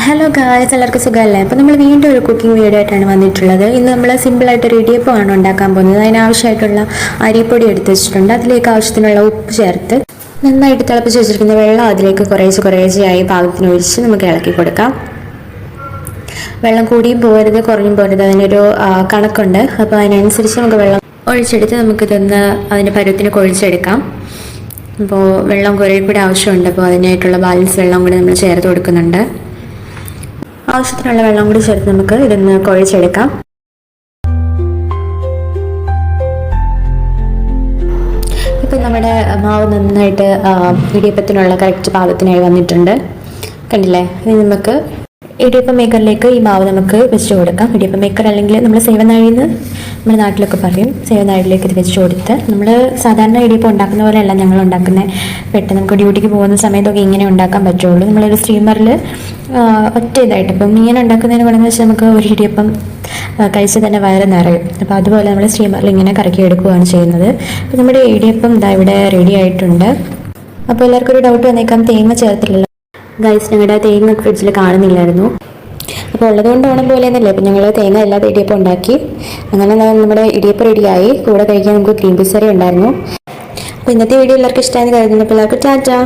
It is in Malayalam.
ഹലോ ഗായ്സ്, എല്ലാവർക്കും സുഖമല്ലേ? അപ്പോൾ നമ്മൾ വീണ്ടും ഒരു കുക്കിംഗ് വീഡിയോ ആയിട്ടാണ് വന്നിട്ടുള്ളത്. ഇന്ന് നമ്മൾ സിമ്പിളായിട്ടൊരു ഇടിയപ്പമാണ് ഉണ്ടാക്കാൻ പോകുന്നത്. അതിനാവശ്യമായിട്ടുള്ള അരിപ്പൊടി എടുത്ത് വെച്ചിട്ടുണ്ട്. അതിലേക്ക് ആവശ്യത്തിനുള്ള ഉപ്പ് ചേർത്ത് നന്നായിട്ട് തിളപ്പിച്ച് വെച്ചിരിക്കുന്ന വെള്ളം അതിലേക്ക് കുറേശ്ശെയായി പാകത്തിന് ഒഴിച്ച് നമുക്ക് ഇളക്കി കൊടുക്കാം. വെള്ളം കൂടിയും പോകരുത്, കുറഞ്ഞും പോകരുത്, അതിനൊരു കണക്കുണ്ട്. അപ്പോൾ അതിനനുസരിച്ച് നമുക്ക് വെള്ളം ഒഴിച്ചെടുത്ത് നമുക്കിതൊന്ന് അതിൻ്റെ പരുവത്തിന് കുഴച്ചെടുക്കാം. അപ്പോൾ വെള്ളം കുറേ കൂടി ആവശ്യമുണ്ട്. അപ്പോൾ അതിനായിട്ടുള്ള ബാലൻസ് വെള്ളം കൂടി നമ്മൾ ചേർത്ത് കൊടുക്കുന്നുണ്ട്. ആവശ്യത്തിനുള്ള വെള്ളം കൂടി ചേർത്ത് നമുക്ക് ഇതൊന്ന് കുഴച്ചെടുക്കാം. ഇപ്പം നമ്മുടെ മാവ് നന്നായിട്ട് ഇടിയപ്പത്തിനുള്ള കറക്റ്റ് പാകത്തിനായി വന്നിട്ടുണ്ട്. കണ്ടില്ലേ? ഇനി നമുക്ക് ഇടിയപ്പം മേക്കറിലേക്ക് ഈ മാവ് നമുക്ക് വെച്ച് കൊടുക്കാം. ഇടിയപ്പം മേക്കർ അല്ലെങ്കിൽ നമ്മൾ സേവനാഴിന്ന് നമ്മുടെ നാട്ടിലൊക്കെ പറയും. സേവനാഴിലേക്ക് ഇത് വെച്ച് കൊടുത്ത് നമ്മൾ സാധാരണ ഇടിയപ്പം ഉണ്ടാക്കുന്ന പോലെയല്ല ഞങ്ങൾ ഉണ്ടാക്കുന്നത്. പെട്ടെന്ന് നമുക്ക് ഡ്യൂട്ടിക്ക് പോകുന്ന സമയത്തൊക്കെ ഇങ്ങനെ ഉണ്ടാക്കാൻ പറ്റുള്ളൂ. നമ്മളൊരു സ്റ്റീമറിൽ ഒറ്റ ഇതായിട്ട് ഇപ്പം ഇങ്ങനെ ഉണ്ടാക്കുന്നതിന് ഗുണമെന്ന് വെച്ചാൽ നമുക്ക് ഒരു ഇടിയപ്പം കഴിച്ച് തന്നെ വയറ് നിറയും. അപ്പോൾ അതുപോലെ നമ്മൾ സ്റ്റീമറിൽ ഇങ്ങനെ കറക്കി എടുക്കുകയാണ് ചെയ്യുന്നത്. അപ്പോൾ നമ്മുടെ ഇടിയപ്പം ഇതാ ഇവിടെ റെഡി ആയിട്ടുണ്ട്. അപ്പോൾ എല്ലാവർക്കും ഒരു ഡൗട്ട് വന്നേക്കാം, തേങ്ങ ചേർത്തില്ലല്ലോ ഗൈസ്. ഞങ്ങളുടെ തേങ്ങ ഫ്രിഡ്ജിൽ കാണുന്നില്ലായിരുന്നു. അപ്പോൾ ഉള്ളതുകൊണ്ട് ഓണം പോലെ എന്നല്ലേ അപ്പോൾ ഞങ്ങൾ തേങ്ങ ഇല്ലാതെ ഇടിയപ്പം ഉണ്ടാക്കി. അങ്ങനെ നമ്മുടെ ഇടിയപ്പം റെഡിയായി. കൂടെ കഴിക്കാൻ നമുക്ക് ഗ്രീൻ പീസ് കറി ഉണ്ടായിരുന്നു. അപ്പോൾ ഇന്നത്തെ വീഡിയോ എല്ലാവർക്കും ഇഷ്ടമായെന്ന് കരുതുന്നു. അപ്പോൾ എല്ലാവർക്കും ടാറ്റാ.